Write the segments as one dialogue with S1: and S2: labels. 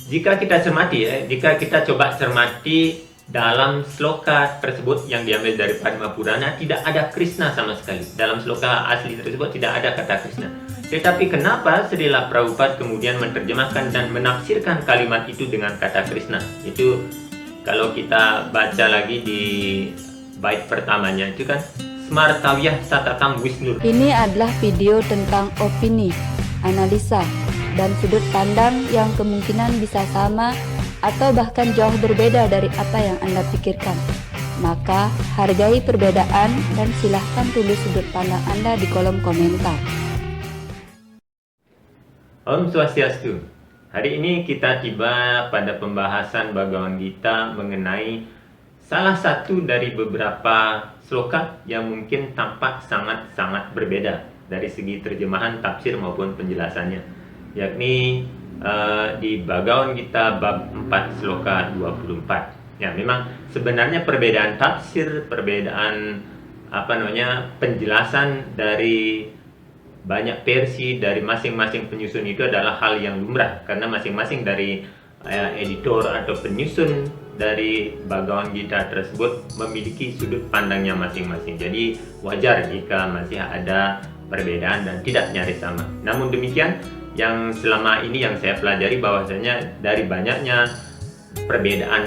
S1: Jika kita cermati jika kita coba cermati dalam sloka tersebut yang diambil dari Padma Purana, tidak ada Krishna sama sekali. Dalam sloka asli tersebut tidak ada kata Krishna. Tetapi kenapa Srila Prabhupada kemudian menerjemahkan dan menafsirkan kalimat itu dengan kata Krishna? Itu kalau kita baca lagi di bait pertamanya itu kan Smartavyah Satatam Wisnu.
S2: Ini adalah video tentang opini, analisa, dan sudut pandang yang kemungkinan bisa sama atau bahkan jauh berbeda dari apa yang Anda pikirkan. Maka hargai perbedaan dan silahkan tulis sudut pandang Anda di kolom komentar.
S1: Om Swastiastu. Hari ini kita tiba pada pembahasan Bhagavad Gita mengenai salah satu dari beberapa sloka yang mungkin tampak sangat-sangat berbeda dari segi terjemahan, tafsir maupun penjelasannya, yakni di Bhagavad Gita bab 4 sloka 24. Ya, memang sebenarnya perbedaan tafsir, perbedaan penjelasan dari banyak versi dari masing-masing penyusun itu adalah hal yang lumrah, karena masing-masing dari editor atau penyusun dari Bhagavad Gita tersebut memiliki sudut pandangnya masing-masing. Jadi wajar jika masih ada perbedaan dan tidak nyaris sama. Namun demikian, yang selama ini yang saya pelajari bahwasanya dari banyaknya perbedaan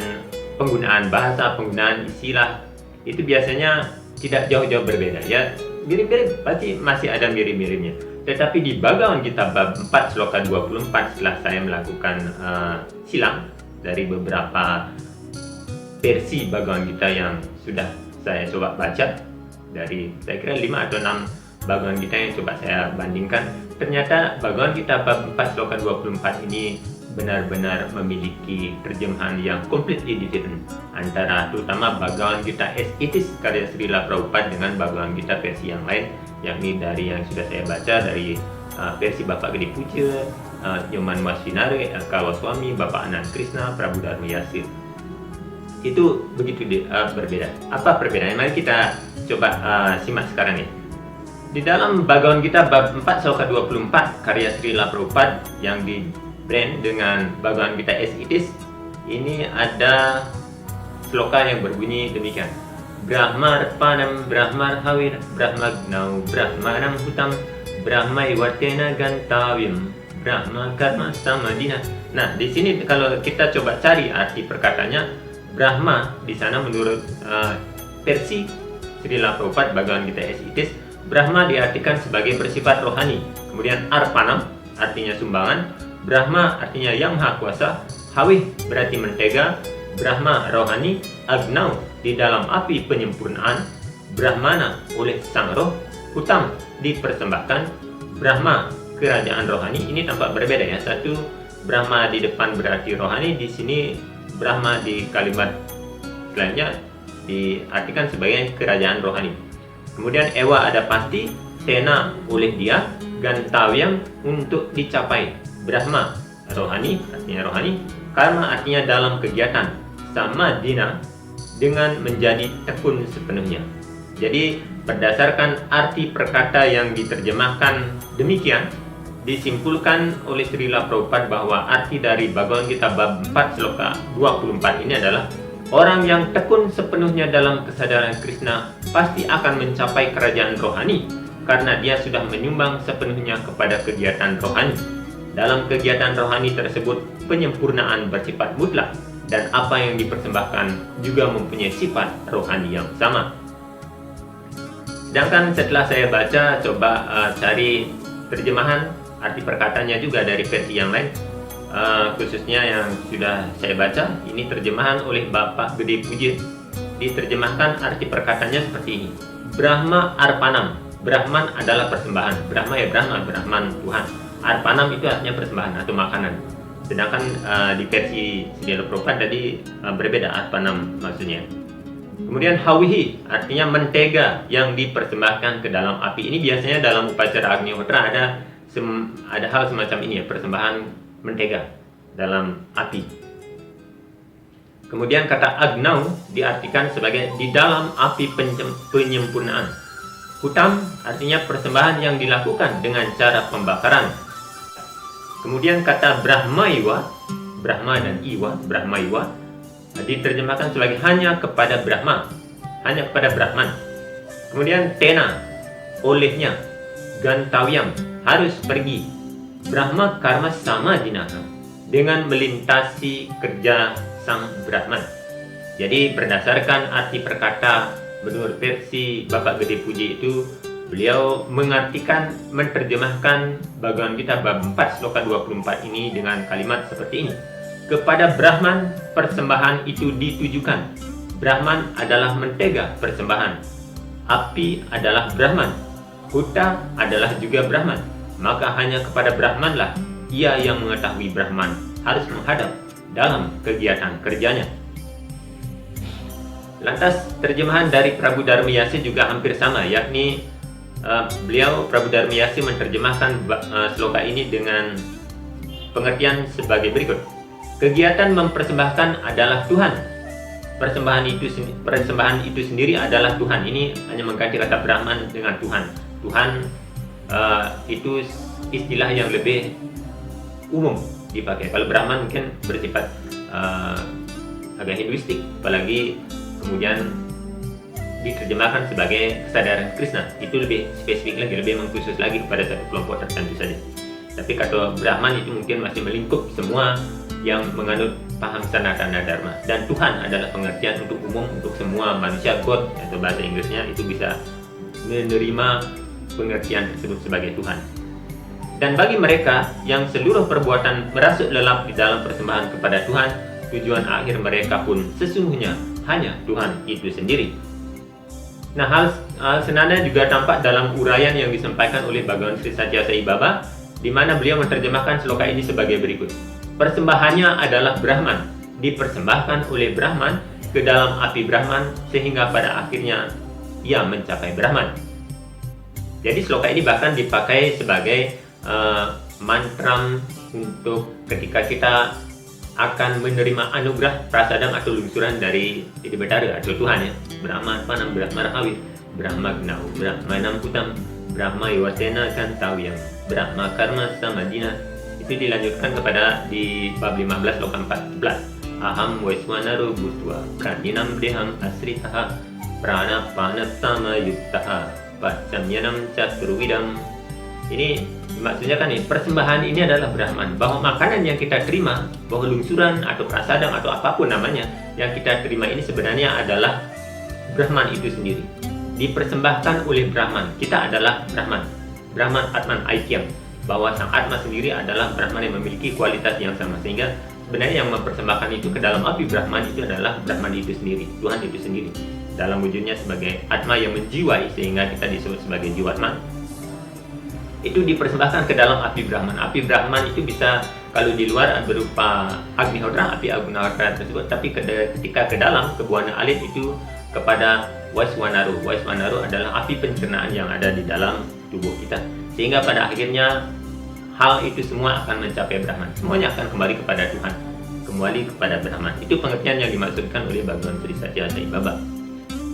S1: penggunaan bahasa, penggunaan istilah, itu biasanya tidak jauh-jauh berbeda ya. Mirip-mirip, pasti masih ada mirip-miripnya. Tetapi di Bhagavad Gita bab 4 sloka 24, setelah saya melakukan silang dari beberapa versi Bhagavad Gita yang sudah saya coba baca, dari saya kira 5 atau 6 Bhagavad Gita yang coba saya bandingkan, ternyata Bhagavad Gita bab 4 sloka 24 ini benar-benar memiliki terjemahan yang completely different antara terutama Bhagavad Gita as it is karya Srila Prabhupada dengan Bhagavad Gita versi yang lain, yakni dari yang sudah saya baca dari versi Bapak Gede Puja, Nyoman Wasvinare, Kawaswami, Bapak Anand Krishna, Prabu Dharma Yasir. Itu begitu berbeda. Apa perbedaannya? Mari kita coba simak sekarang ya. Di dalam Bhagavad Gita bab 4 sloka 24 karya Srila Prabhupada yang di brand dengan Bhagavad Gita as it is, ini ada sloka yang berbunyi demikian: Brahmarpanam Brahmarhavir Brahmagnau Brahmanam Hutam Brahmai Vartena Gantavyam Brahma Karma Samadina. Nah, di sini kalau kita coba cari arti perkataannya, Brahma di sana menurut versi Srila Prabhupada Bhagavad Gita as it is, Brahma diartikan sebagai bersifat rohani. Kemudian Arpanam artinya sumbangan, Brahma artinya yang maha kuasa, Hawih berarti mentega, Brahma rohani, Agnau di dalam api penyempurnaan, Brahmana oleh sang roh, Hutam dipersembahkan, Brahma kerajaan rohani. Ini tampak berbeda ya. Satu Brahma di depan berarti rohani, di sini Brahma di kalimat selanjutnya diartikan sebagai kerajaan rohani. Kemudian Ewa ada pasti, Tena oleh dia, Gantavyam untuk dicapai. Brahma rohani artinya rohani, karma artinya dalam kegiatan, sama dina dengan menjadi tekun sepenuhnya. Jadi berdasarkan arti perkata yang diterjemahkan demikian, disimpulkan oleh Srila Prabhupada bahwa arti dari Bhagavad Gita bab 4 sloka 24 ini adalah orang yang tekun sepenuhnya dalam kesadaran Krishna pasti akan mencapai kerajaan rohani karena dia sudah menyumbang sepenuhnya kepada kegiatan rohani. Dalam kegiatan rohani tersebut, penyempurnaan bersifat mutlak dan apa yang dipersembahkan juga mempunyai sifat rohani yang sama. Sedangkan setelah saya baca, coba cari terjemahan arti perkataannya juga dari versi yang lain, khususnya yang sudah saya baca. Ini terjemahan oleh Bapak Gede Puja. Diterjemahkan arti perkataannya seperti ini: Brahma Arpanam, Brahman adalah persembahan. Brahma ya Brahma, Brahman Tuhan. Arpanam itu artinya persembahan atau makanan. Sedangkan di versi Srila Prabhupada tadi berbeda arpanam maksudnya. Kemudian Hawihi artinya mentega yang dipersembahkan ke dalam api. Ini biasanya dalam upacara Agnihotra ada hal semacam ini ya, persembahan mentega dalam api. Kemudian kata Agnau diartikan sebagai di dalam api penyempurnaan. Hutam artinya persembahan yang dilakukan dengan cara pembakaran. Kemudian kata Brahmaiwa Brahma dan Iwa, Brahma Iwa, diterjemahkan sebagai hanya kepada Brahma, hanya kepada Brahman. Kemudian tena, olehnya, gantawyam, harus pergi, Brahma karma sama dinaha, dengan melintasi kerja sang Brahman. Jadi berdasarkan arti perkata menurut versi Bapak Gede Puji itu, beliau mengartikan, menerjemahkan Bhagavad Gita bab 4 sloka 24 ini dengan kalimat seperti ini. Kepada Brahman persembahan itu ditujukan. Brahman adalah mentega persembahan. Api adalah Brahman. Huta adalah juga Brahman. Maka hanya kepada Brahmanlah ia yang mengetahui Brahman harus menghadap dalam kegiatan kerjanya. Lantas terjemahan dari Prabu Dharmiyasi juga hampir sama, yakni Prabu Dharmiyasi menerjemahkan sloka ini dengan pengertian sebagai berikut. Kegiatan mempersembahkan adalah Tuhan. Persembahan itu sendiri adalah Tuhan. Ini hanya mengganti kata Brahman dengan Tuhan. Tuhan itu istilah yang lebih umum dipakai. Kalau Brahman mungkin bersifat agak hinduistik, apalagi kemudian diterjemahkan sebagai kesadaran Krishna. Itu lebih spesifik lagi, lebih mengkhusus lagi kepada satu kelompok tertentu saja. Tapi kata Brahman itu mungkin masih melingkup semua yang menganut paham Sanatana Dharma. Dan Tuhan adalah pengertian untuk umum untuk semua manusia. God atau bahasa Inggrisnya itu bisa menerima pengertian tersebut sebagai Tuhan. Dan bagi mereka yang seluruh perbuatan merasuk lelap di dalam persembahan kepada Tuhan, tujuan akhir mereka pun sesungguhnya hanya Tuhan itu sendiri. Nah, hal senada juga tampak dalam uraian yang disampaikan oleh Bhagawan Sri Satya Sai Baba, di mana beliau menerjemahkan sloka ini sebagai berikut. Persembahannya adalah Brahman, dipersembahkan oleh Brahman ke dalam api Brahman sehingga pada akhirnya ia mencapai Brahman. Jadi sloka ini bahkan dipakai sebagai mantra untuk ketika kita akan menerima anugerah prasadam atau lungsuran dari Iti Betara atau Tuhan ya. Brahma Panam Brahma Rahawi, Brahma Gnau, Brahmanam Putam, Brahma Yawasena Kantawyam, Brahma Karma Samadina. Itu dilanjutkan kepada di bab 15 sloka 14. Aham Vaiswanaro Bhutva Kardinam Deham Asritaha Prana Panatama Yuttaha Pacamyanam Caturvidam. Ini maksudnya kan nih, persembahan ini adalah Brahman, bahwa makanan yang kita terima, bahwa lungsuran atau prasadam atau apapun namanya yang kita terima ini sebenarnya adalah Brahman itu sendiri, dipersembahkan oleh Brahman. Kita adalah Brahman, Brahman Atman Aikyam, bahwa sang Atma sendiri adalah Brahman yang memiliki kualitas yang sama, sehingga sebenarnya yang mempersembahkan itu ke dalam api Brahman itu adalah Brahman itu sendiri, Tuhan itu sendiri, dalam wujudnya sebagai Atma yang menjiwai, sehingga kita disebut sebagai Jiwatma. Itu dipersembahkan ke dalam api Brahman. Api Brahman itu bisa, kalau di luar berupa Agnihotra, api Agnihotra tersebut, tapi ketika ke dalam, ke Buana Alit itu kepada Vaiswanaru. Vaiswanaru adalah api pencernaan yang ada di dalam tubuh kita, sehingga pada akhirnya hal itu semua akan mencapai Brahman. Semuanya akan kembali kepada Tuhan, kembali kepada Brahman. Itu pengertian yang dimaksudkan oleh Bhagawan Sri Satya Sai Baba.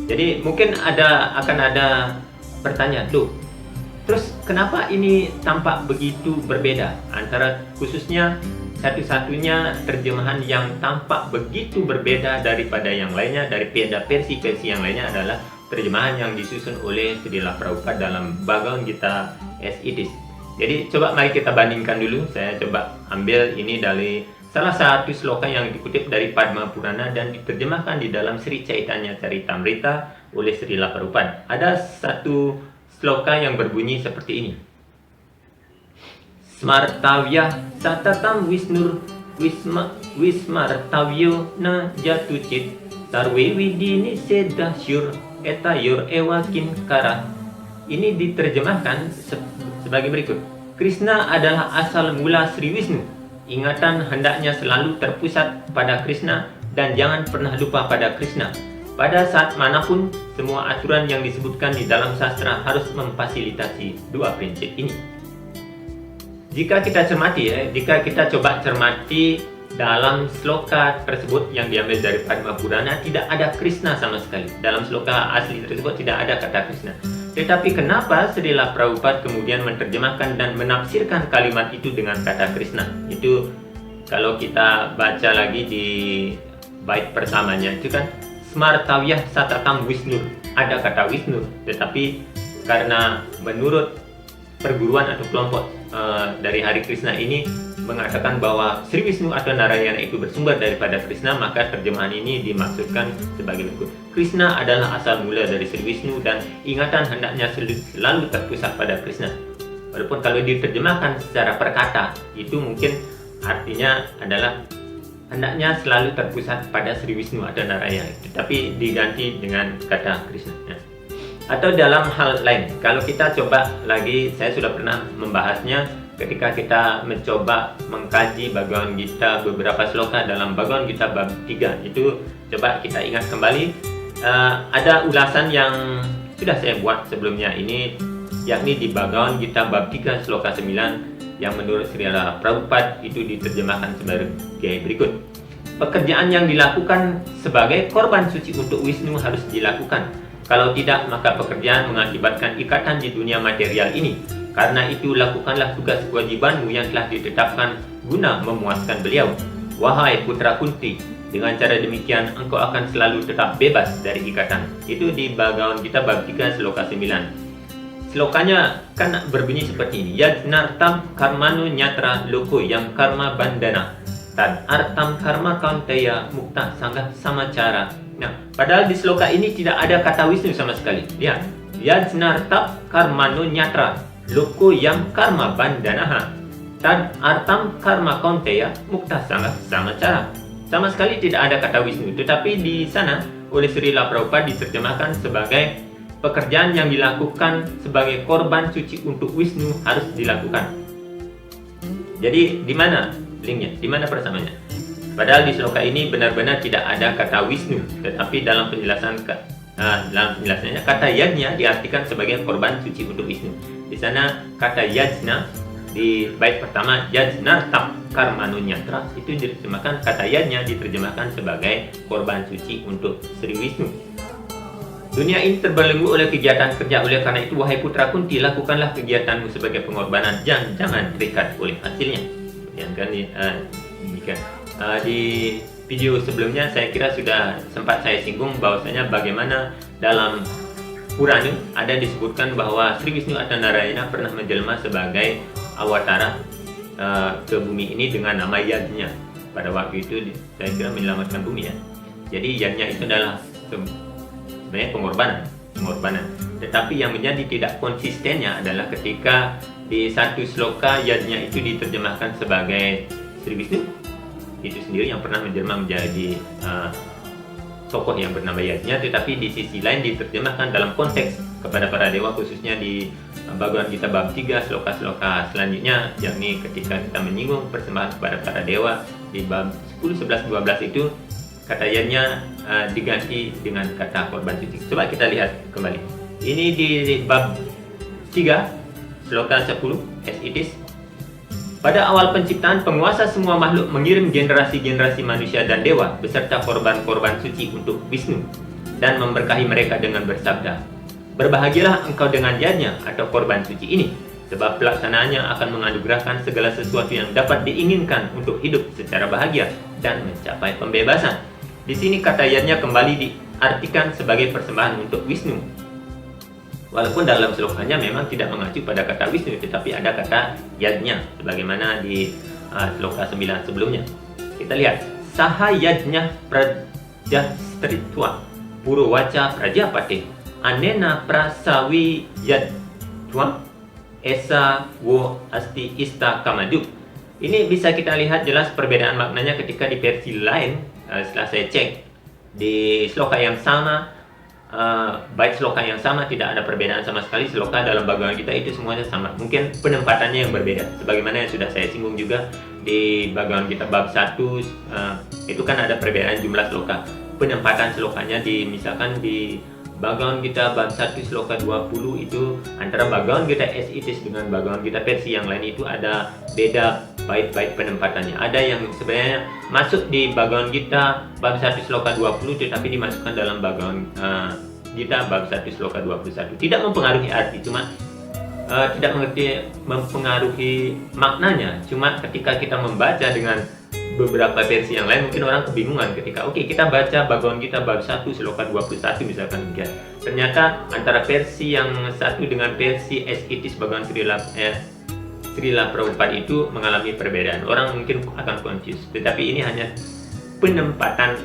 S1: Jadi mungkin akan ada pertanyaan, loh, terus kenapa ini tampak begitu berbeda antara khususnya satu-satunya terjemahan yang tampak begitu berbeda daripada yang lainnya, daripada versi-versi yang lainnya adalah terjemahan yang disusun oleh Srila Prabhupada dalam Bhagavad Gita as it is. Jadi coba mari kita bandingkan dulu. Saya coba ambil ini dari salah satu sloka yang dikutip dari Padma Purana dan diterjemahkan di dalam Sri Chaitanya Charitamrita oleh Srila Prabhupada. Ada satu sloka yang berbunyi seperti ini. Smartavya satatam Wisnur Wismartavyo na jatucit sarve vidini sedasyur etayor ewakin kara. Ini diterjemahkan sebagai berikut. Krishna adalah asal mula Sri Wisnu. Ingatan hendaknya selalu terpusat pada Krishna dan jangan pernah lupa pada Krishna. Pada saat manapun, semua aturan yang disebutkan di dalam sastra harus memfasilitasi dua prinsip ini. Jika kita cermati jika kita coba cermati dalam sloka tersebut yang diambil dari Padma Purana, tidak ada Krishna sama sekali. Dalam sloka asli tersebut tidak ada kata Krishna. Tetapi kenapa Srila Prabhupada kemudian menerjemahkan dan menafsirkan kalimat itu dengan kata Krishna? Itu kalau kita baca lagi di bait pertamanya itu kan Smartawiyah Satatam Wisnu, ada kata Wisnu, tetapi karena menurut perguruan atau kelompok dari Hari Krishna ini mengatakan bahwa Sri Wisnu atau Narayana itu bersumber daripada Krishna, maka terjemahan ini dimaksudkan sebagai berikut. Krishna adalah asal mula dari Sri Wisnu dan ingatan hendaknya selalu terpusat pada Krishna. Walaupun kalau diterjemahkan secara perkata itu mungkin artinya adalah hendaknya selalu terpusat pada Sri Wisnu atau Narayana, tetapi diganti dengan kata Krishna. Atau dalam hal lain, kalau kita coba lagi, saya sudah pernah membahasnya ketika kita mencoba mengkaji Bhagavad Gita, beberapa sloka dalam Bhagavad Gita bab 3 itu coba kita ingat kembali. Ada ulasan yang sudah saya buat sebelumnya ini, yakni di Bhagavad Gita bab 3 sloka 9 yang menurut Srila Prabhupada itu diterjemahkan sebagai berikut. Pekerjaan yang dilakukan sebagai korban suci untuk Wisnu harus dilakukan. Kalau tidak, maka pekerjaan mengakibatkan ikatan di dunia material ini. Karena itu, lakukanlah tugas kewajibanmu yang telah ditetapkan guna memuaskan beliau. Wahai putra Kunti, dengan cara demikian engkau akan selalu tetap bebas dari ikatan. Itu di Bhagavad Gita bab 3 sloka 9. Slokanya kan berbunyi seperti ini. Yajnartam karmanu nyatra loko yang karma bandana. Tad artam karma kaunteya mukta sanggah samacara. Nah, padahal di sloka ini tidak ada kata Wisnu sama sekali. Lihat, yajnartam karmanu nyatra loko yang karma bandanaha. Tad artam karma kaunteya mukta sanggah samacara. Sama sekali tidak ada kata Wisnu, tetapi di sana oleh Srila Prabhupada diterjemahkan sebagai pekerjaan yang dilakukan sebagai korban suci untuk Wisnu harus dilakukan. Jadi di mana linknya? Di mana persamaannya? Padahal di sloka ini benar-benar tidak ada kata Wisnu, tetapi dalam penjelasannya kata yajna diartikan sebagai korban suci untuk Wisnu. Di sana kata yajna di bait pertama yajnartam karmanu nyatra itu diterjemahkan, kata yajna diterjemahkan sebagai korban suci untuk Sri Wisnu. Dunia ini terbelenggu oleh kegiatan kerja, oleh karena itu wahai putra Kunti, lakukanlah kegiatanmu sebagai pengorbanan, jangan terikat oleh hasilnya. Yang kan demikian. Di video sebelumnya saya kira sudah sempat saya singgung bahwasanya bagaimana dalam Purana ada disebutkan bahwa Sri Wisnu atau Narayana pernah menjelma sebagai awatara ke bumi ini dengan nama Yajna. Pada waktu itu saya kira menyelamatkan bumi ya. Jadi Yajna itu adalah sebenarnya pengorbanan. Tetapi yang menjadi tidak konsistennya adalah ketika di satu sloka Yajna itu diterjemahkan sebagai Sri Wisnu itu sendiri yang pernah menjelma menjadi tokoh yang bernama Yajna, tetapi di sisi lain diterjemahkan dalam konteks kepada para dewa, khususnya di Bhagavad Gita bab 3 sloka-sloka selanjutnya, yakni ketika kita menyinggung persembahan kepada para dewa di bab 10, 11, 12 itu kata Yajna diganti dengan kata korban suci. Coba kita lihat kembali. Ini di bab 3 sloka 10 as it is. Pada awal penciptaan, penguasa semua makhluk mengirim generasi-generasi manusia dan dewa beserta korban-korban suci untuk Wisnu dan memberkahi mereka dengan bersabda, berbahagialah engkau dengan Yajna atau korban suci ini, sebab pelaksanaannya akan menganugerahkan segala sesuatu yang dapat diinginkan untuk hidup secara bahagia dan mencapai pembebasan. Di sini kata Yajna kembali diartikan sebagai persembahan untuk Wisnu. Walaupun dalam slokanya memang tidak mengacu pada kata Wisnu, tetapi ada kata Yajna sebagaimana di sloka 9 sebelumnya. Kita lihat, Saha Yajna Prajastritwa Purowaca Prajapate Anena Prasawi Yadwa Esa Wo Asti Ista Kamaduk. Ini bisa kita lihat jelas perbedaan maknanya ketika di versi lain. Setelah saya cek di sloka yang sama, bait sloka yang sama, tidak ada perbedaan sama sekali. Sloka dalam Bhagavad Gita itu semuanya sama, mungkin penempatannya yang berbeda, sebagaimana yang sudah saya singgung juga di Bhagavad Gita bab 1 itu kan ada perbedaan jumlah sloka. Penempatan slokanya misalkan di Bhagavad Gita bab 1 sloka 20 itu antara Bhagavad Gita as it is dengan Bhagavad Gita versi yang lain itu ada beda bait-bait penempatannya. Ada yang sebenarnya masuk di Bhagavad Gita bab 1 sloka 20 tetapi dimasukkan dalam Bhagavad Gita bab 1 sloka 21. Tidak mempengaruhi arti, cuma tidak mempengaruhi maknanya. Cuma ketika kita membaca dengan beberapa versi yang lain mungkin orang kebingungan ketika kita baca Bhagavad Gita bab 1 sloka 21 misalkan demikian. Ternyata antara versi yang satu dengan versi as it is Bhagawan Srila Prabhupada itu mengalami perbedaan. Orang mungkin akan confused, tetapi ini hanya penempatan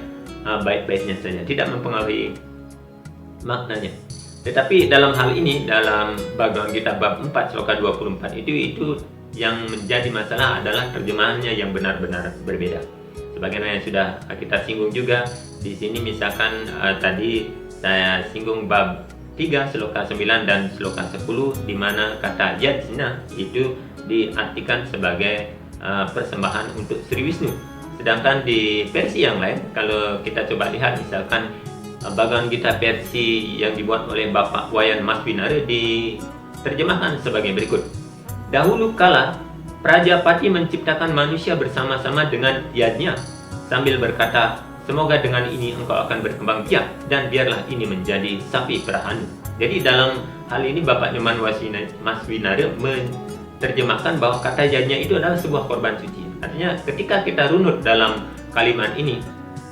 S1: bait-baitnya saja, tidak mempengaruhi maknanya. Tetapi dalam hal ini, dalam Bhagavad Gita bab 4 sloka 24 itu yang menjadi masalah adalah terjemahannya yang benar-benar berbeda. Sebagaimana yang sudah kita singgung juga di sini, misalkan tadi saya singgung bab 3 sloka 9 dan sloka 10 di mana kata yajna itu diartikan sebagai persembahan untuk Sri Wisnu. Sedangkan di versi yang lain, kalau kita coba lihat misalkan Bhagavad Gita versi yang dibuat oleh Bapak Wayan Maswinara diterjemahkan sebagai berikut. Dahulu kala Prajapati menciptakan manusia bersama-sama dengan yajna sambil berkata, semoga dengan ini engkau akan berkembang biak dan biarlah ini menjadi sapi perahanu. Jadi dalam hal ini Bapak Nyoman Maswinara menerjemahkan bahwa kata yajna itu adalah sebuah korban suci. Artinya ketika kita runut dalam kalimat ini,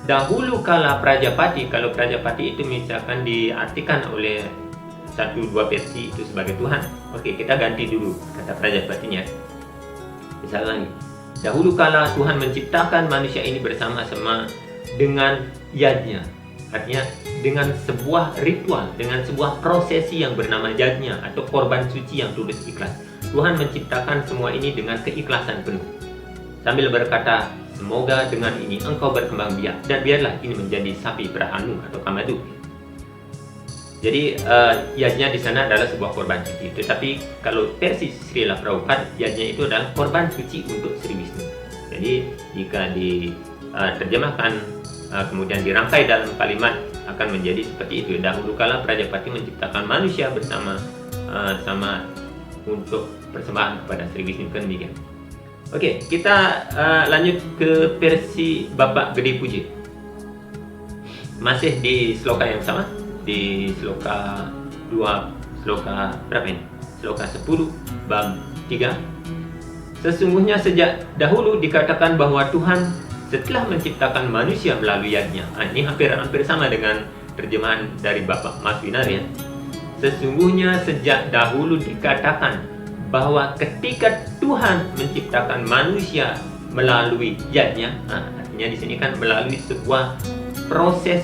S1: dahulu kala Prajapati, kalau Prajapati itu misalkan diartikan oleh satu dua versi itu sebagai Tuhan. Kita ganti dulu kata Prajapatinya. Misalnya lagi, dahulu kala Tuhan menciptakan manusia ini bersama-sama dengan yajna. Artinya dengan sebuah ritual, dengan sebuah prosesi yang bernama yajna atau korban suci yang tulus ikhlas. Tuhan menciptakan semua ini dengan keikhlasan penuh. Sambil berkata, semoga dengan ini engkau berkembang biak dan biarlah ini menjadi sapi perahanu atau kamadu. Jadi yajna di sana adalah sebuah korban suci. Tetapi kalau versi Srila Prabhupada, yajna itu adalah korban suci untuk Sri Wisnu. Jadi jika diterjemahkan kemudian dirangkai dalam kalimat akan menjadi seperti itu. Dahulu kala Prajapati menciptakan manusia bersama-sama untuk persembahan kepada Sri Wisnu, kan demikian. Kita lanjut ke versi Bapak Gede Puji. Masih di sloka yang sama, di sloka 2, sloka berapa ini? Sloka 10 bab 3. Sesungguhnya sejak dahulu dikatakan bahwa Tuhan setelah menciptakan manusia melalui yajna. Ini hampir sama dengan terjemahan dari Bapak Maswinara ya. Sesungguhnya sejak dahulu dikatakan bahwa ketika Tuhan menciptakan manusia melalui yajna, artinya di sini kan melalui sebuah proses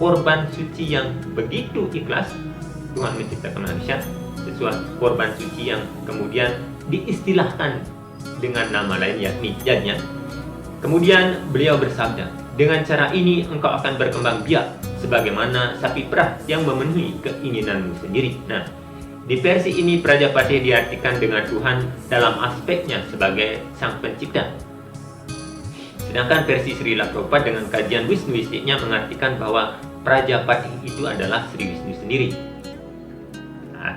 S1: korban suci yang begitu ikhlas, Tuhan menciptakan manusia sesuatu korban suci yang kemudian diistilahkan dengan nama lain yakni yajna. Kemudian beliau bersabda, dengan cara ini engkau akan berkembang biak sebagaimana sapi perah yang memenuhi keinginanmu sendiri. Di versi ini Prajapati diartikan dengan Tuhan dalam aspeknya sebagai sang pencipta. Sedangkan versi Srila Prabhupada dengan kajian Wisnuistiknya mengartikan bahwa Prajapati itu adalah Sri Wisnu sendiri.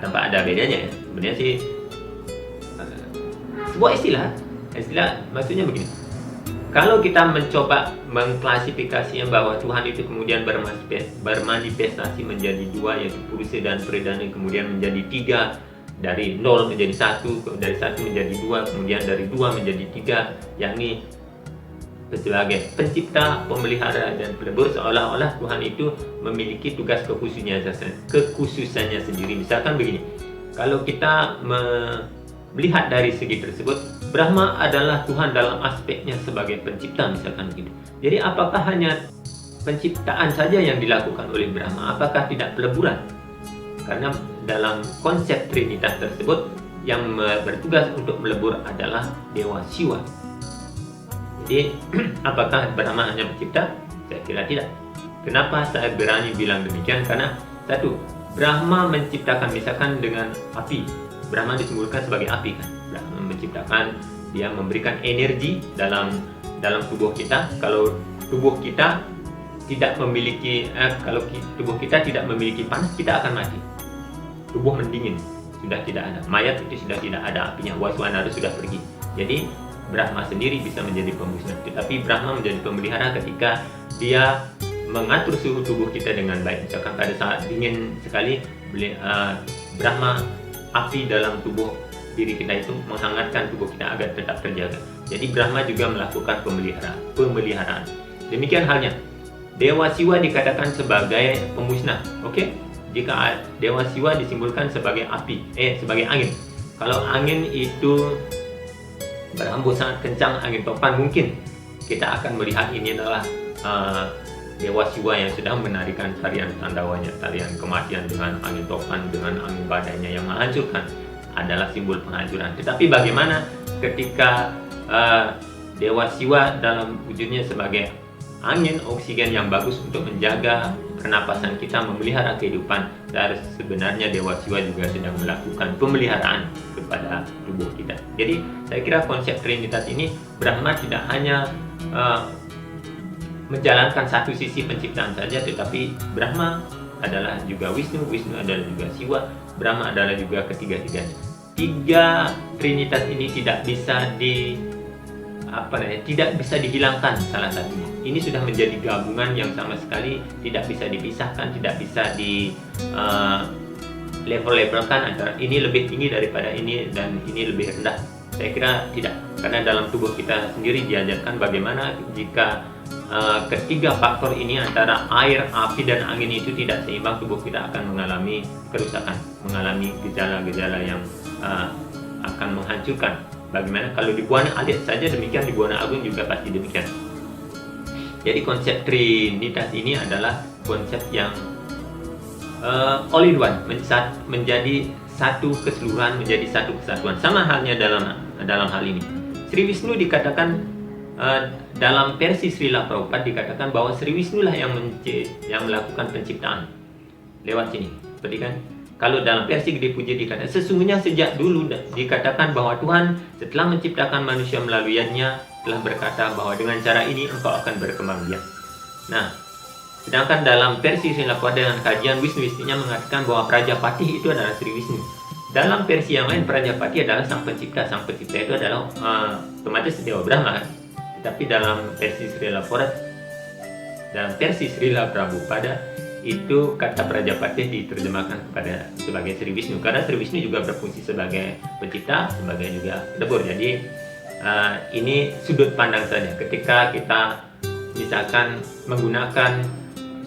S1: Tanpa ada bedanya ya. Sebenarnya sih sebuah istilah maksudnya begini. Kalau kita mencoba mengklasifikasinya bahwa Tuhan itu kemudian bermanifestasi menjadi dua, yaitu Purusha dan Pradana, kemudian menjadi tiga, dari 0 menjadi 1, dari 1 menjadi 2, kemudian dari 2 menjadi 3, yakni sebagai pencipta, pemelihara, dan pelebur, seolah-olah Tuhan itu memiliki tugas kekhususannya sendiri. Misalkan begini, kalau kita melihat dari segi tersebut, Brahma adalah Tuhan dalam aspeknya sebagai pencipta, misalkan begitu. Jadi apakah hanya penciptaan saja yang dilakukan oleh Brahma? Apakah tidak peleburan? Karena dalam konsep Trinitas tersebut yang bertugas untuk melebur adalah Dewa Siwa. Jadi apakah Brahma hanya pencipta? Saya kira tidak. Kenapa saya berani bilang demikian? Karena satu, Brahma menciptakan misalkan dengan api. Brahma disimbolkan sebagai api kan. Brahma menciptakan, dia memberikan energi dalam tubuh kita. Kalau tubuh kita tidak memiliki tubuh kita tidak memiliki panas, kita akan mati. Tubuh mendingin, sudah tidak ada. Mayat itu sudah tidak ada apinya. Waswanara sudah pergi. Jadi Brahma sendiri bisa menjadi pemusnah. Tetapi Brahma menjadi pemelihara ketika dia mengatur suhu tubuh kita dengan baik. Misalkan pada saat dingin sekali, Brahma, api dalam tubuh diri kita itu menghangatkan tubuh kita agar tetap terjaga. Jadi Brahma juga melakukan pemeliharaan. Demikian halnya Dewa Siwa dikatakan sebagai pemusnah. Oke? Jika Dewa Siwa disimbolkan sebagai api, sebagai angin. Kalau angin itu berhembus sangat kencang, angin topan, mungkin kita akan melihat ini adalah Dewa Siwa yang sedang menarikan tarian tandawanya, tarian kematian dengan angin topan, dengan angin badainya yang menghancurkan, adalah simbol penghancuran. Tetapi bagaimana ketika Dewa Siwa dalam wujudnya sebagai angin oksigen yang bagus untuk menjaga pernapasan kita, memelihara kehidupan, dan sebenarnya Dewa Siwa juga sedang melakukan pemeliharaan kepada tubuh kita. Jadi saya kira konsep Trinitas ini, Brahma tidak hanya menjalankan satu sisi penciptaan saja, tetapi Brahma adalah juga Wisnu, Wisnu adalah juga Siwa, Brahma adalah juga ketiga-tiganya. Tiga Trinitas ini tidak bisa tidak bisa dihilangkan salah satunya. Ini sudah menjadi gabungan yang sama sekali tidak bisa dipisahkan, tidak bisa di level-levelkan antara ini lebih tinggi daripada ini dan ini lebih rendah. Saya kira tidak, karena dalam tubuh kita sendiri diajarkan bagaimana jika ketiga faktor ini antara air, api, dan angin itu tidak seimbang, tubuh kita akan mengalami kerusakan, mengalami gejala-gejala yang akan menghancurkan. Bagaimana kalau di Buana Alit saja demikian, di Buana Agung juga pasti demikian. Jadi konsep Trinitas ini adalah konsep yang all in one, menjadi satu keseluruhan, menjadi satu kesatuan. Sama halnya dalam hal ini. Sri Wisnu dikatakan dalam versi Srila Prabhupada dikatakan bahwa Sri Wisnu lah yang melakukan penciptaan lewat sini. Seperti kan? Kalau dalam versi Gede Puja dikatakan sesungguhnya sejak dulu dikatakan bahwa Tuhan setelah menciptakan manusia melalui yadnya telah berkata bahwa dengan cara ini engkau akan berkembang biak. Nah, sedangkan dalam versi Srila Prabhupada dengan kajian Wisnu-Wisnunya mengatakan bahwa Prajapati itu adalah Sri Wisnu. Dalam versi yang lain Prajapati adalah sang pencipta. Sang pencipta itu adalah otomatis Dewa Brahma kan? Tapi dalam versi Srila Prabhupada itu kata Prajapati diterjemahkan sebagai Sri Wisnu, karena Sri Wisnu juga berfungsi sebagai pencipta, sebagai juga pendebur. Jadi ini sudut pandang saja. Ketika kita misalkan menggunakan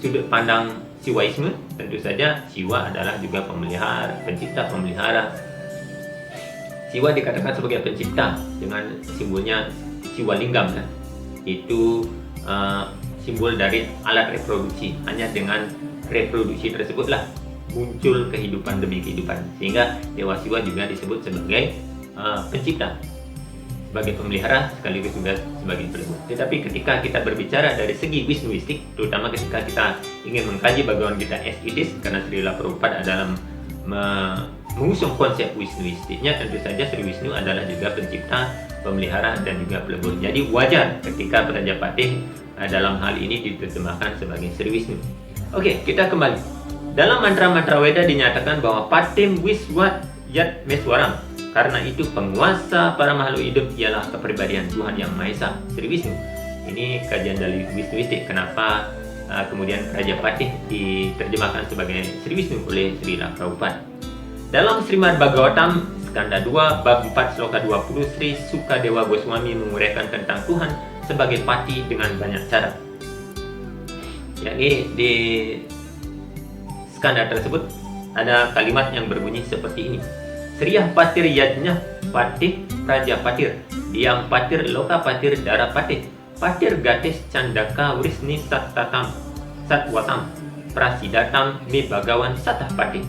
S1: sudut pandang Siwaisme, tentu saja Siwa adalah juga pemelihara, pencipta, pemelihara. Siwa dikatakan sebagai pencipta dengan simbolnya Siwa Linggam kan? Itu simbol dari alat reproduksi. Hanya dengan reproduksi tersebutlah muncul kehidupan demi kehidupan. Sehingga Dewa Siwa juga disebut sebagai pencipta, sebagai pemelihara, sekaligus juga sebagai pelebur. Tetapi ketika kita berbicara dari segi Wisnuistik, terutama ketika kita ingin mengkaji Bhagavad Gita as it is, karena Srila Prabhupada dalam mengusung konsep Wisnuistiknya, tentu saja Sri Wisnu adalah juga pencipta, pemelihara, dan juga pelebur. Jadi wajar ketika Prajapati dalam hal ini diterjemahkan sebagai Sri Wisnu. Oke, kita kembali. Dalam mantra-mantra Weda dinyatakan bahwa Patim Wiswat Yat Meswaram. Karena itu penguasa para makhluk hidup ialah kepribadian Tuhan Yang Maha Esa, Sri Wisnu. Ini kajian dari Wisnuistik. Kenapa kemudian Prajapati diterjemahkan sebagai Sri Wisnu oleh Srila Prabhupada. Dalam Srimad Bhagavatam Skanda 2 bab 4 sloka 20, Sri Sukadewa Goswami menguraikan tentang Tuhan sebagai pati dengan banyak cara. Yakni di skanda tersebut ada kalimat yang berbunyi seperti ini. Sriyah patir yajnya patih Prajapatir, diam patir loka patir dara patih, patir gatis candaka wrisni satwatam prasidatam mi bagawan satah patih.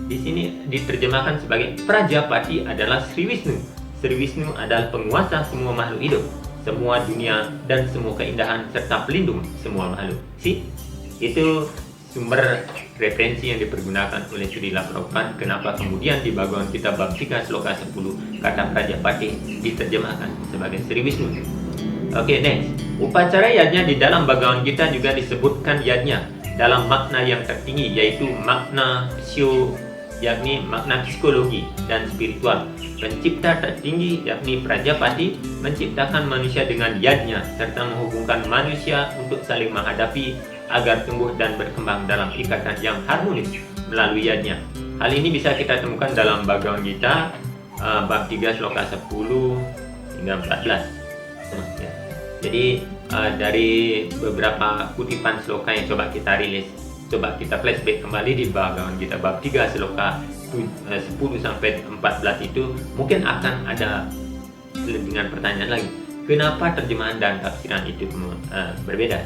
S1: Di sini diterjemahkan sebagai Prajapati adalah Sri Wisnu. Sri Wisnu adalah penguasa semua makhluk hidup, semua dunia, dan semua keindahan serta pelindung semua makhluk. Itu sumber referensi yang dipergunakan oleh Srila Prabhupada. Kenapa kemudian di Bhagavad Gita bab 3 sloka 10 kata Prajapati diterjemahkan sebagai Sri Wisnu. Oke, next. Upacara yajnya di dalam Bhagavad Gita juga disebutkan yajnya dalam makna yang tertinggi, yaitu makna yakni makna psikologi dan spiritual. Pencipta tertinggi yakni Prajapati menciptakan manusia dengan yadnya serta menghubungkan manusia untuk saling menghadapi agar tumbuh dan berkembang dalam ikatan yang harmonis melalui yadnya. Hal ini bisa kita temukan dalam Bhagavad Gita bab 3 sloka 10 hingga 14. Jadi dari beberapa kutipan sloka yang coba kita rilis, coba kita flashback kembali di Bhagavad Gita bab 3 sloka 10 sampai 14 itu, mungkin akan ada dengan pertanyaan lagi, kenapa terjemahan dan tafsiran itu berbeda?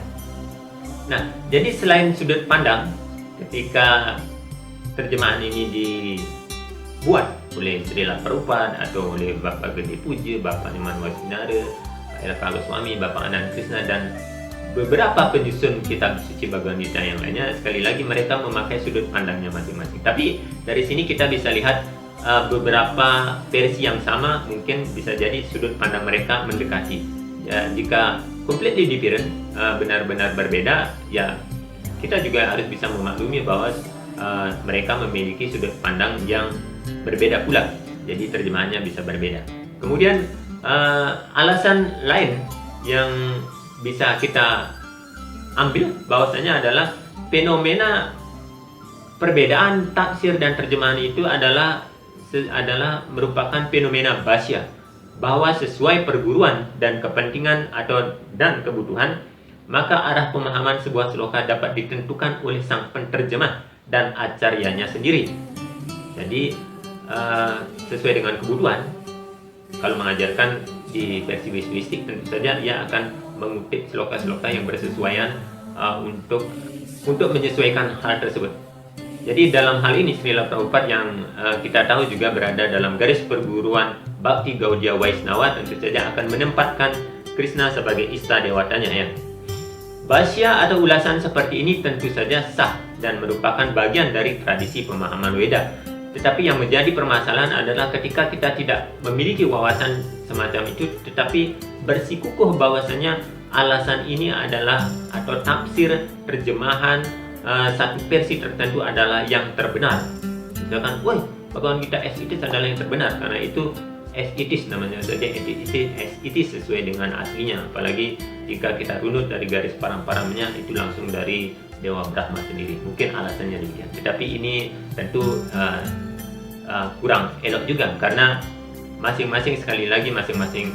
S1: Nah, jadi selain sudut pandang ketika terjemahan ini dibuat oleh Srila Prabhupada atau oleh Bapak Gede Puja, Bapak Niman Wasinara, Pak Goswami, Bapak Anand Krishna, dan beberapa penyusun kitab suci Bhagavad Gita yang lainnya, sekali lagi mereka memakai sudut pandangnya masing-masing. Tapi dari sini kita bisa lihat beberapa versi yang sama, mungkin bisa jadi sudut pandang mereka mendekati. Ya, jika completely different, benar-benar berbeda, ya kita juga harus bisa memaklumi bahwa mereka memiliki sudut pandang yang berbeda pula. Jadi terjemahannya bisa berbeda. Kemudian alasan lain yang bisa kita ambil bahwasanya adalah fenomena perbedaan tafsir dan terjemahan itu adalah merupakan fenomena basya, bahwa sesuai perguruan dan kepentingan dan kebutuhan, maka arah pemahaman sebuah sloka dapat ditentukan oleh sang penterjemah dan acaryanya sendiri. Jadi sesuai dengan kebutuhan, kalau mengajarkan di versi wiswistik, tentu saja ia akan mengutip sloka-sloka yang bersesuaian untuk menyesuaikan hal tersebut. Jadi dalam hal ini Srila Prabhupada yang kita tahu juga berada dalam garis perguruan Bhakti Gaudiya Vaisnava, tentu saja akan menempatkan Krishna sebagai ista dewatanya ya. Bhasya atau ulasan seperti ini tentu saja sah dan merupakan bagian dari tradisi pemahaman Weda. Tetapi yang menjadi permasalahan adalah ketika kita tidak memiliki wawasan semacam itu, tetapi bersikukuh bahwasanya alasan ini adalah atau tafsir terjemahan satu versi tertentu adalah yang terbenar. Misalkan, woi, Bhagavad Gita as it is adalah yang terbenar karena itu as it is namanya saja, as it is sesuai dengan aslinya. Apalagi jika kita runut dari garis param-paramnya itu langsung dari Dewa Brahma sendiri. Mungkin alasannya demikian. Tetapi ini tentu kurang elok juga karena masing-masing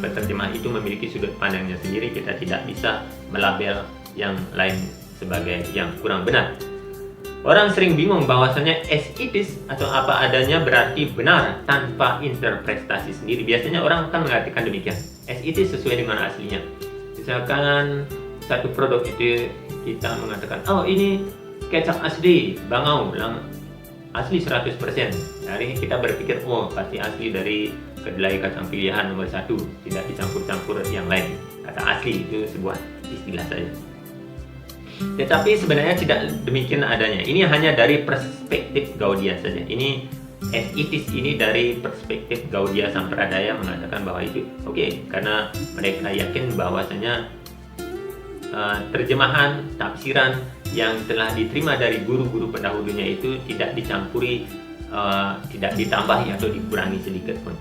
S1: penerjemah itu memiliki sudut pandangnya sendiri. Kita tidak bisa melabel yang lain sebagai yang kurang benar. Orang sering bingung bahwasanya as it is atau apa adanya berarti benar tanpa interpretasi sendiri. Biasanya orang akan mengartikan demikian, as it is sesuai dengan aslinya. Misalkan satu produk itu kita mengatakan, oh ini kecap asli Bangau, asli 100%. Hari ini kita berpikir, oh pasti asli dari kedelai kacang pilihan nomor 1, tidak dicampur-campur yang lain. Kata asli itu sebuah istilah saja. Tetapi sebenarnya tidak demikian adanya. Ini hanya dari perspektif Gaudiya saja. Ini as it is ini dari perspektif Gaudiya Sampradaya mengatakan bahwa itu oke, karena mereka yakin bahwasanya terjemahan, tafsiran yang telah diterima dari guru-guru pendahulunya itu tidak dicampuri, tidak ditambahi atau dikurangi sedikit pun.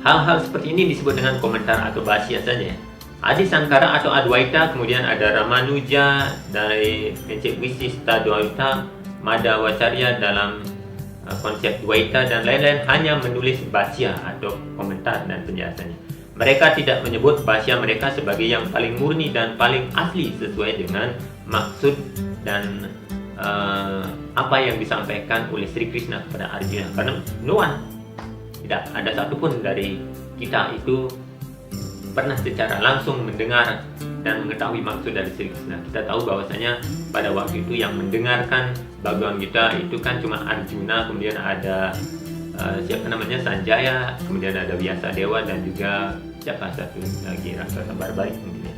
S1: Hal-hal seperti ini disebut dengan komentar atau bhasya saja. Adi Sankara atau Adwaita, kemudian ada Ramanuja dari prinsip Visista Dwaita, Madhavacarya dalam konsep Dwaita, dan lain-lain hanya menulis bhasya atau komentar dan penjelasannya. Mereka tidak menyebut bhasya mereka sebagai yang paling murni dan paling asli sesuai dengan maksud dan apa yang disampaikan oleh Sri Krishna kepada Arjuna. Karena tidak ada satupun dari kita itu pernah secara langsung mendengar dan mengetahui maksud dari Sri Krishna. Kita tahu bahwasanya pada waktu itu yang mendengarkan Bhagavad Gita itu kan cuma Arjuna, kemudian ada Sanjaya, kemudian ada Vyasadewa, dan juga siapa satu lagi, raksasa Barbari mungkin.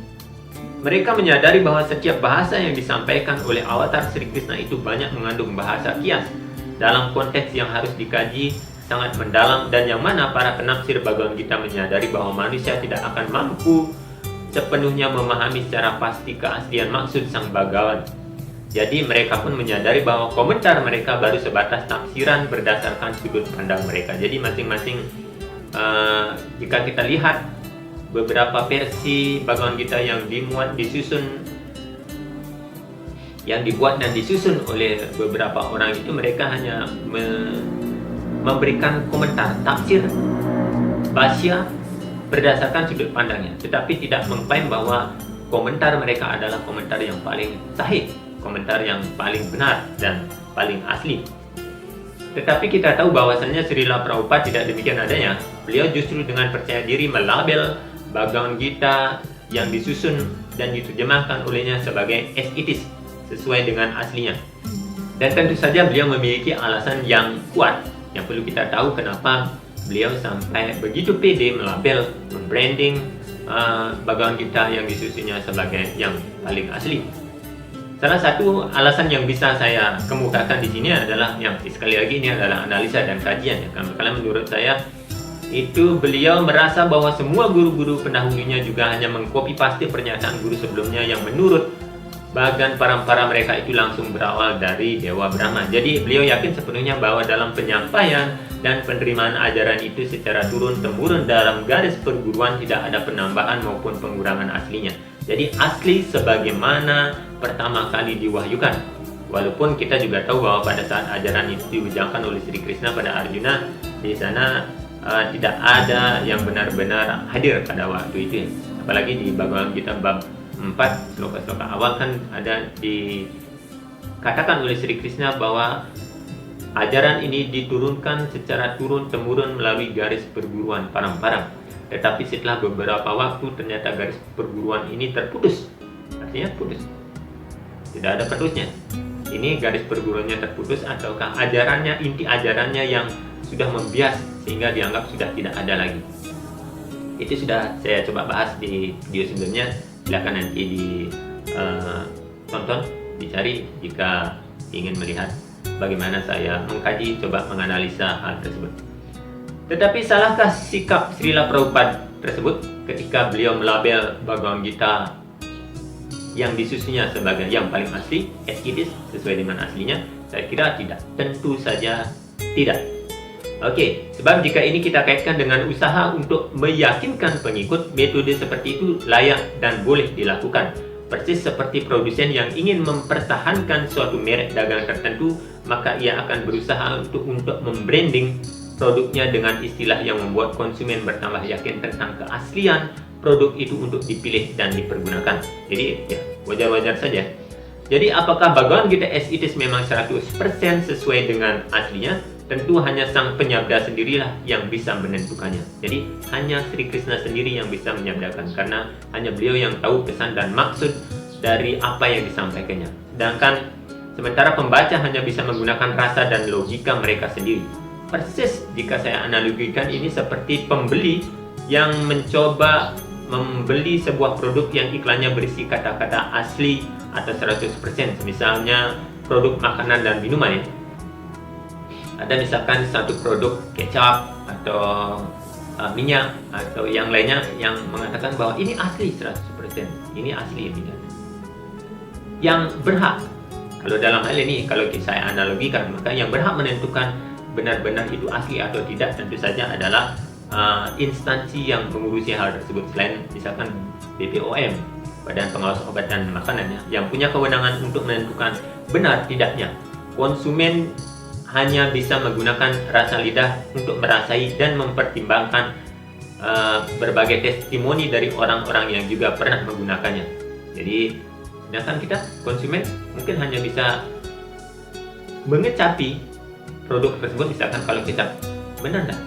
S1: Mereka menyadari bahwa setiap bahasa yang disampaikan oleh avatar Sri Krishna itu banyak mengandung bahasa kias dalam konteks yang harus dikaji sangat mendalam, dan yang mana para penafsir Bhagavad Gita menyadari bahwa manusia tidak akan mampu sepenuhnya memahami secara pasti keaslian maksud sang Bhagawan. Jadi mereka pun menyadari bahwa komentar mereka baru sebatas tafsiran berdasarkan sudut pandang mereka. Jadi masing-masing jika kita lihat beberapa versi Bhagavad Gita yang dibuat dan disusun oleh beberapa orang itu, mereka hanya memberikan komentar, tafsir, bhasya berdasarkan sudut pandangnya, tetapi tidak mengklaim bahwa komentar mereka adalah komentar yang paling sahih, komentar yang paling benar dan paling asli. Tetapi kita tahu bahwasannya Srila Prabhupada tidak demikian adanya. Beliau justru dengan percaya diri melabel Bhagavad Gita yang disusun dan diterjemahkan olehnya sebagai as it is, sesuai dengan aslinya. Dan tentu saja beliau memiliki alasan yang kuat yang perlu kita tahu kenapa beliau sampai begitu pede melabel, membranding Bhagavad Gita yang disusunnya sebagai yang paling asli. Salah satu alasan yang bisa saya kemukakan di sini adalah yang sekali lagi ini adalah analisa dan kajian ya. Karena menurut saya itu beliau merasa bahwa semua guru-guru pendahulunya juga hanya mengcopy paste pernyataan guru sebelumnya yang menurut bagan parampara mereka itu langsung berawal dari Dewa Brahma. Jadi beliau yakin sepenuhnya bahwa dalam penyampaian dan penerimaan ajaran itu secara turun-temurun dalam garis perguruan tidak ada penambahan maupun pengurangan aslinya. Jadi asli sebagaimana pertama kali diwahyukan. Walaupun kita juga tahu bahwa pada saat ajaran itu diucapkan oleh Sri Krishna pada Arjuna, di sana tidak ada yang benar-benar hadir pada waktu itu. Apalagi di Bhagavad Gita bab 4 sloka-sloka awal kan ada dikatakan oleh Sri Krishna bahwa ajaran ini diturunkan secara turun-temurun melalui garis perguruan parampara. Tetapi setelah beberapa waktu ternyata garis perguruan ini terputus. Artinya putus. Tidak ada penerusnya. Ini garis perguruannya terputus ataukah ajarannya, inti ajarannya yang sudah membias sehingga dianggap sudah tidak ada lagi. Itu sudah saya coba bahas di video sebelumnya. Silakan nanti ditonton, dicari jika ingin melihat bagaimana saya mengkaji, coba menganalisa hal tersebut. Tetapi salahkah sikap Srila Prabhupada tersebut ketika beliau melabel Bhagavad Gita yang disusunnya sebagai yang paling asli, as it is, sesuai dengan aslinya? Saya kira tidak. Tentu saja tidak. Oke, sebab jika ini kita kaitkan dengan usaha untuk meyakinkan pengikut, metode seperti itu layak dan boleh dilakukan. Persis seperti produsen yang ingin mempertahankan suatu merek dagang tertentu, maka ia akan berusaha untuk membranding produknya dengan istilah yang membuat konsumen bertambah yakin tentang keaslian produk itu untuk dipilih dan dipergunakan. Jadi ya, wajar-wajar saja. Jadi apakah Bhagavad Gita as it is memang 100% sesuai dengan aslinya? Tentu hanya sang penyabda sendirilah yang bisa menentukannya. Jadi hanya Sri Krishna sendiri yang bisa menyabdakan, karena hanya beliau yang tahu pesan dan maksud dari apa yang disampaikannya. Sedangkan sementara pembaca hanya bisa menggunakan rasa dan logika mereka sendiri. Persis jika saya analogikan ini seperti pembeli yang mencoba membeli sebuah produk yang iklannya berisi kata-kata asli atau 100%. Misalnya produk makanan dan minuman ya. Ada misalkan satu produk kecap atau minyak atau yang lainnya yang mengatakan bahwa ini asli 100%, ini asli tidak. Yang berhak, kalau dalam hal ini kalau saya analogikan, maka yang berhak menentukan benar-benar itu asli atau tidak tentu saja adalah instansi yang mengurusi hal tersebut, selain misalkan BPOM, Badan Pengawas Obat dan Makanan, yang punya kewenangan untuk menentukan benar tidaknya. Konsumen hanya bisa menggunakan rasa lidah untuk merasai dan mempertimbangkan berbagai testimoni dari orang-orang yang juga pernah menggunakannya. Jadi, sedangkan kita konsumen mungkin hanya bisa mengecapi produk tersebut. Misalkan kalau kita benar nggak?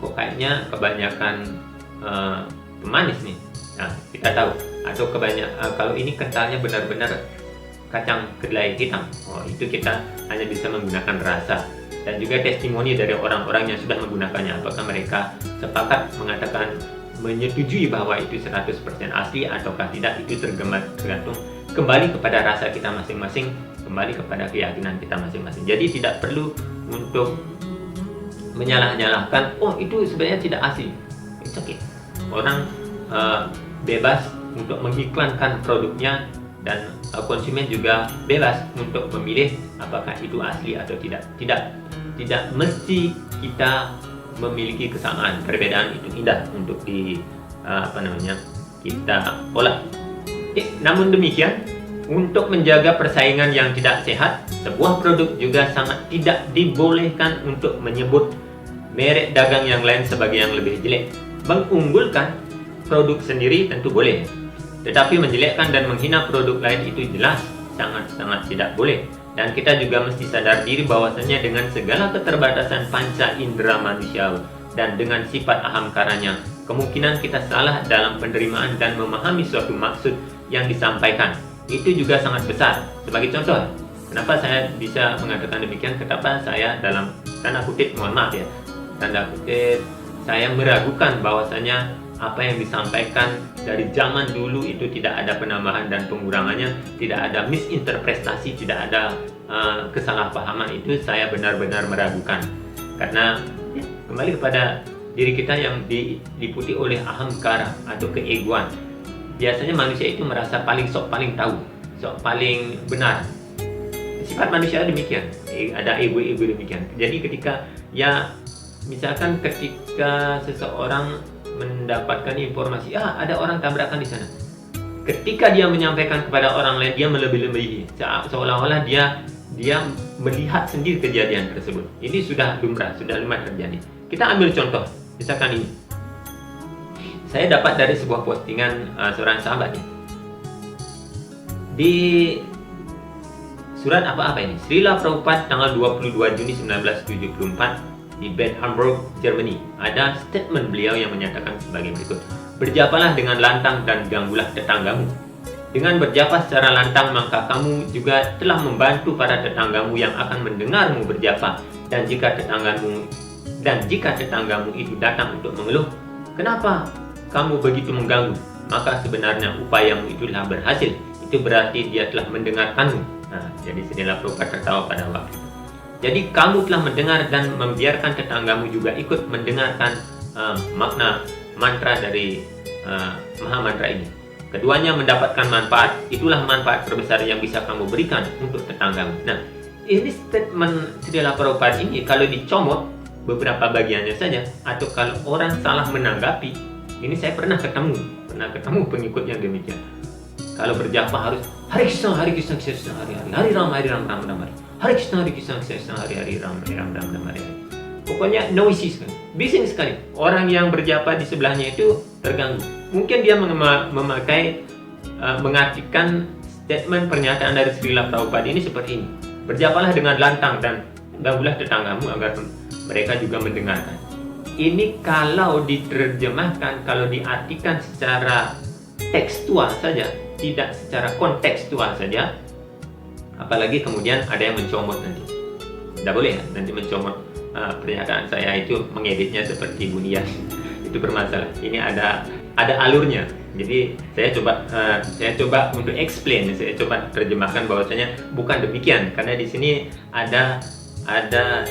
S1: Kok kayaknya kebanyakan pemanis nih. Nah, kita tahu. Atau kalau ini kentalnya benar-benar kacang kedelai hitam. Oh, itu kita hanya bisa menggunakan rasa. Dan juga testimoni dari orang-orang yang sudah menggunakannya. Apakah mereka sepakat mengatakan menyetujui bahwa itu 100% asli ataukah tidak, itu tergantung kembali kepada rasa kita masing-masing, kembali kepada keyakinan kita masing-masing. Jadi tidak perlu untuk menyalah-nyalahkan, oh itu sebenarnya tidak asli. It's okay. Orang bebas untuk mengiklankan produknya, dan konsumen juga bebas untuk memilih apakah itu asli atau tidak. Tidak mesti kita memiliki kesamaan. Perbedaan itu indah untuk kita olah. Namun demikian, untuk menjaga persaingan yang tidak sehat, sebuah produk juga sangat tidak dibolehkan untuk menyebut merek dagang yang lain sebagai yang lebih jelek, mengunggulkan produk sendiri tentu boleh, tetapi menjelekkan dan menghina produk lain itu jelas sangat-sangat tidak boleh. Dan kita juga mesti sadar diri bahwasanya dengan segala keterbatasan panca indera manusiawi dan dengan sifat ahamkaranya, kemungkinan kita salah dalam penerimaan dan memahami suatu maksud yang disampaikan itu juga sangat besar. Sebagai contoh, kenapa saya bisa mengatakan demikian? Kenapa saya dalam tanda kutip, mohon maaf ya, tanda kutip, saya meragukan bahwasanya apa yang disampaikan dari zaman dulu itu tidak ada penambahan dan pengurangannya, tidak ada misinterpretasi, tidak ada kesalahpahaman, itu saya benar-benar meragukan. Karena kembali kepada diri kita yang diliputi oleh ahamkara atau keegoan. Biasanya manusia itu merasa paling paling tahu, paling benar. Sifat manusia demikian, ada ego-ego demikian. Jadi ketika misalkan ketika seseorang mendapatkan informasi, ada orang tabrakan di sana. Ketika dia menyampaikan kepada orang lain, dia melebih-lebihi, seolah-olah dia melihat sendiri kejadian tersebut. Ini sudah lumrah terjadi. Kita ambil contoh, misalkan ini. Saya dapat dari sebuah postingan seorang sahabat ya. Di surat apa ini? Srila Prabhupada tanggal 22 Juni 1974 di Bad Hamburg, Germany. Ada statement beliau yang menyatakan sebagai berikut. Berjapalah dengan lantang dan ganggulah tetanggamu. Dengan berjapa secara lantang, maka kamu juga telah membantu para tetanggamu yang akan mendengarmu berjapa. Dan jika tetanggamu itu datang untuk mengeluh, kenapa kamu begitu mengganggu? Maka sebenarnya upayamu itu telah berhasil. Itu berarti dia telah mendengarkanmu. Nah, jadi Srila Prabhupada tertawa pada waktu itu. Jadi kamu telah mendengar dan membiarkan tetanggamu juga ikut mendengarkan makna mantra dari Maha Mantra ini. Keduanya mendapatkan manfaat. Itulah manfaat terbesar yang bisa kamu berikan untuk tetanggamu. Nah, ini statement Srila Prabhupada ini kalau dicomot beberapa bagiannya saja, atau kalau orang salah menanggapi, ini saya pernah ketemu pengikut yang demikian. Kalau berjapa harus Hari Krishna, Hari Krishna, Krishna Hari Hari, Hari Ram, Hari Ram, Ram Ram Hari, Hari Krishna, Hari Krishna, Krishna Hari Hari, Ram Ram, Ram Ram Hari. Pokoknya noisy sekali, bising sekali. Orang yang berjapa di sebelahnya itu terganggu. Mungkin dia mengartikan statement pernyataan dari Srila Prabhupada ini seperti ini. Berjapalah dengan lantang dan ganggulah tetanggamu agar mereka juga mendengarkan. Ini kalau diterjemahkan, kalau diartikan secara tekstual saja, tidak secara kontekstual saja, apalagi kemudian ada yang mencomot nanti. Tidak boleh ya, nanti mencomot pernyataan saya itu, mengeditnya seperti bunyian. Itu bermasalah. Ini ada alurnya. Jadi saya coba untuk explain, saya coba terjemahkan bahwasanya bukan demikian, karena di sini ada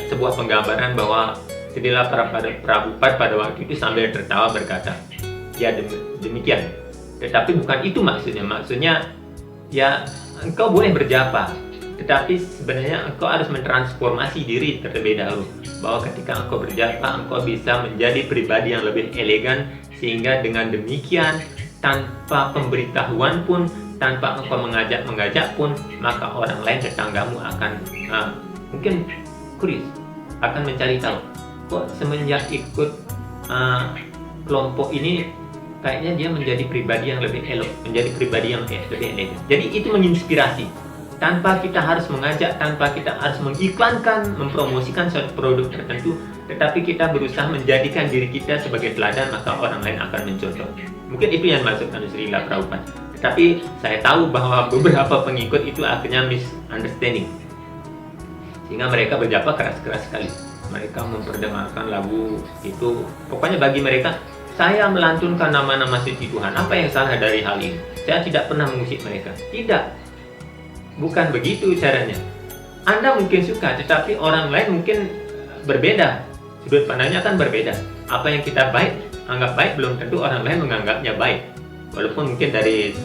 S1: sebuah penggambaran bahwa Srila Prabhupada pada waktu itu sambil tertawa berkata, ya demikian. Tetapi bukan itu maksudnya. Maksudnya ya engkau boleh berjapa, tetapi sebenarnya engkau harus mentransformasi diri terlebih dahulu. Bahwa ketika engkau berjapa, engkau bisa menjadi pribadi yang lebih elegan, sehingga dengan demikian tanpa pemberitahuan pun, tanpa engkau mengajak pun, maka orang lain, tetanggamu akan mungkin curious, akan mencari tahu. Kok semenjak ikut kelompok ini kayaknya dia menjadi pribadi yang lebih elok, menjadi pribadi yang lebih elegan. Jadi itu menginspirasi. Tanpa kita harus mengajak, tanpa kita harus mengiklankan, mempromosikan suatu produk tertentu, tetapi kita berusaha menjadikan diri kita sebagai teladan, maka orang lain akan mencontoh. Mungkin itu yang dimaksudkan Srila Prabhupada. Tetapi saya tahu bahwa beberapa pengikut itu akhirnya misunderstanding, sehingga mereka berjapa keras-keras sekali. Mereka memperdengarkan lagu itu, pokoknya bagi mereka, saya melantunkan nama-nama suci Tuhan. Apa yang salah dari hal ini? Saya tidak pernah mengusik mereka. Tidak. Bukan begitu caranya. Anda mungkin suka, tetapi orang lain mungkin berbeda. Sudut pandangnya kan berbeda. Apa yang kita anggap baik, belum tentu orang lain menganggapnya baik. Walaupun mungkin dari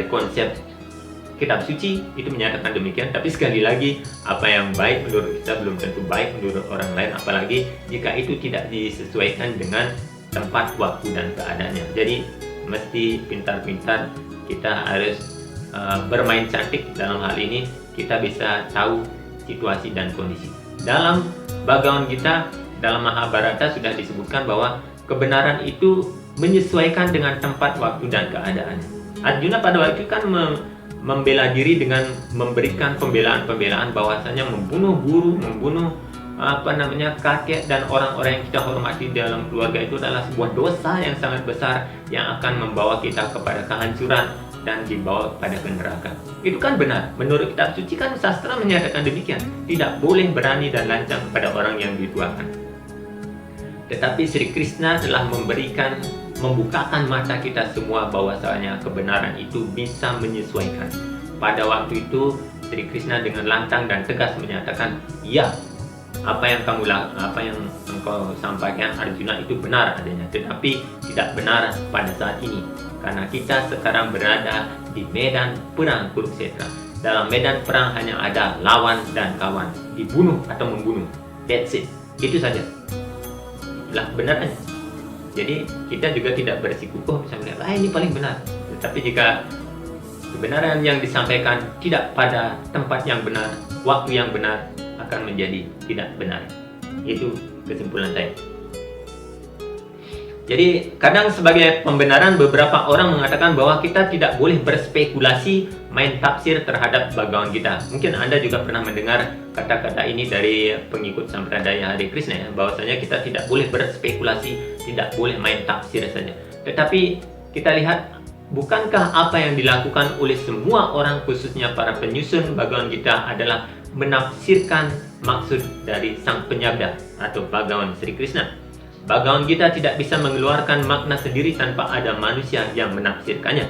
S1: konsep kitab suci itu menyatakan demikian, tapi sekali lagi, apa yang baik menurut kita belum tentu baik menurut orang lain, apalagi jika itu tidak disesuaikan dengan tempat, waktu, dan keadaannya. Jadi mesti pintar-pintar, kita harus bermain cantik dalam hal ini. Kita bisa tahu situasi dan kondisi. Dalam Bhagavad Gita, dalam Mahabharata sudah disebutkan bahwa kebenaran itu menyesuaikan dengan tempat, waktu, dan keadaan. Arjuna pada waktu itu kan membela diri dengan memberikan pembelaan-pembelaan bahwasanya membunuh guru, membunuh kakek dan orang-orang yang kita hormati dalam keluarga itu adalah sebuah dosa yang sangat besar yang akan membawa kita kepada kehancuran dan dibawa pada neraka. Itu kan benar. Menurut kitab suci kan sastra menyatakan demikian. Tidak boleh berani dan lancang kepada orang yang dituakan. Tetapi Sri Krishna telah membukakan mata kita semua bahwasanya kebenaran itu bisa menyesuaikan. Pada waktu itu Sri Krishna dengan lantang dan tegas menyatakan, ya, apa yang engkau sampaikan Arjuna itu benar adanya, tetapi tidak benar pada saat ini, karena kita sekarang berada di medan perang Kurukshetra. Dalam medan perang hanya ada lawan dan kawan, dibunuh atau membunuh, that's it, itu saja. Itulah benarnya. Jadi kita juga tidak bersikukuh misalnya, ini paling benar. Tetapi jika kebenaran yang disampaikan tidak pada tempat yang benar, waktu yang benar, akan menjadi tidak benar. Itu kesimpulan saya. Jadi kadang sebagai pembenaran beberapa orang mengatakan bahwa kita tidak boleh berspekulasi main tafsir terhadap Bhagavad Gita. Mungkin Anda juga pernah mendengar kata-kata ini dari pengikut Sampradaya Hare Krishna, ya, bahwasanya kita tidak boleh berspekulasi, tidak boleh main tafsir saja. Tetapi kita lihat, bukankah apa yang dilakukan oleh semua orang, khususnya para penyusun Bhagavad Gita, adalah menafsirkan maksud dari sang penyabda atau Bhagawan Sri Krishna. Bhagavad Gita tidak bisa mengeluarkan makna sendiri tanpa ada manusia yang menafsirkannya.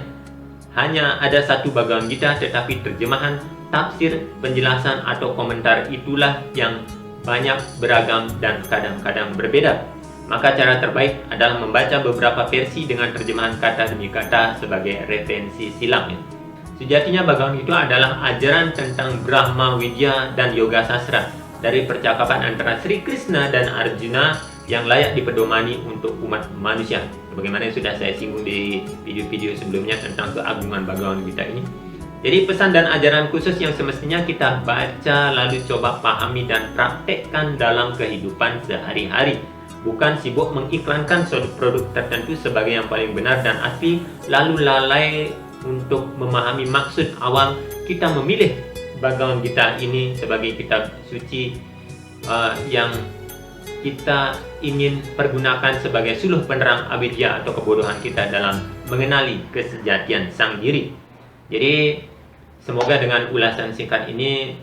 S1: Hanya ada satu Bhagavad Gita, tetapi terjemahan, tafsir, penjelasan atau komentar itulah yang banyak, beragam, dan kadang-kadang berbeda. Maka cara terbaik adalah membaca beberapa versi dengan terjemahan kata demi kata sebagai referensi silang. Sejatinya Bhagavad Gita adalah ajaran tentang Brahma Widya dan Yoga Sastra dari percakapan antara Sri Krishna dan Arjuna yang layak dipedomani untuk umat manusia. Bagaimana yang sudah saya singgung di video-video sebelumnya tentang keagungan Bhagavad Gita ini. Jadi pesan dan ajaran khusus yang semestinya kita baca lalu coba pahami dan praktekkan dalam kehidupan sehari-hari. Bukan sibuk mengiklankan suatu produk tertentu sebagai yang paling benar dan asli, lalu lalai untuk memahami maksud awal kita memilih Bhagavad Gita ini sebagai kitab suci yang kita ingin pergunakan sebagai suluh penerang avidya atau kebodohan kita dalam mengenali kesejatian sang diri. Jadi semoga dengan ulasan singkat ini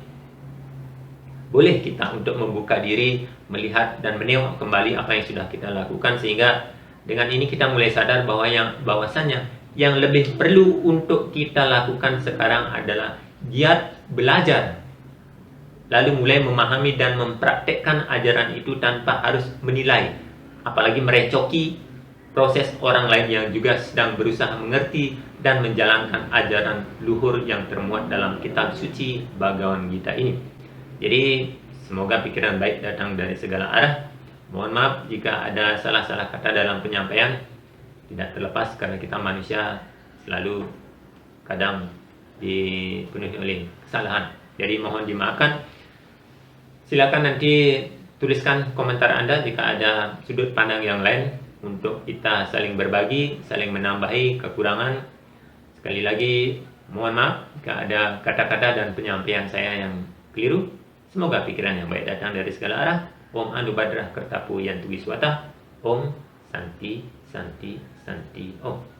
S1: boleh kita untuk membuka diri, melihat dan menengok kembali apa yang sudah kita lakukan, sehingga dengan ini kita mulai sadar bahwasanya yang lebih perlu untuk kita lakukan sekarang adalah giat belajar, lalu mulai memahami dan mempraktekkan ajaran itu tanpa harus menilai, apalagi merecoki proses orang lain yang juga sedang berusaha mengerti dan menjalankan ajaran luhur yang termuat dalam kitab suci Bhagavad Gita ini. Jadi semoga pikiran baik datang dari segala arah. Mohon maaf jika ada salah-salah kata dalam penyampaian, tidak terlepas karena kita manusia selalu kadang dipenuhi oleh kesalahan. Jadi mohon dimaafkan. Silakan nanti tuliskan komentar Anda jika ada sudut pandang yang lain untuk kita saling berbagi, saling menambahi kekurangan. Sekali lagi mohon maaf jika ada kata-kata dan penyampaian saya yang keliru. Semoga pikiran yang baik datang dari segala arah. Om Anubadrah Kertapu Yantu Wiswata. Om Santi Santi Santi Om.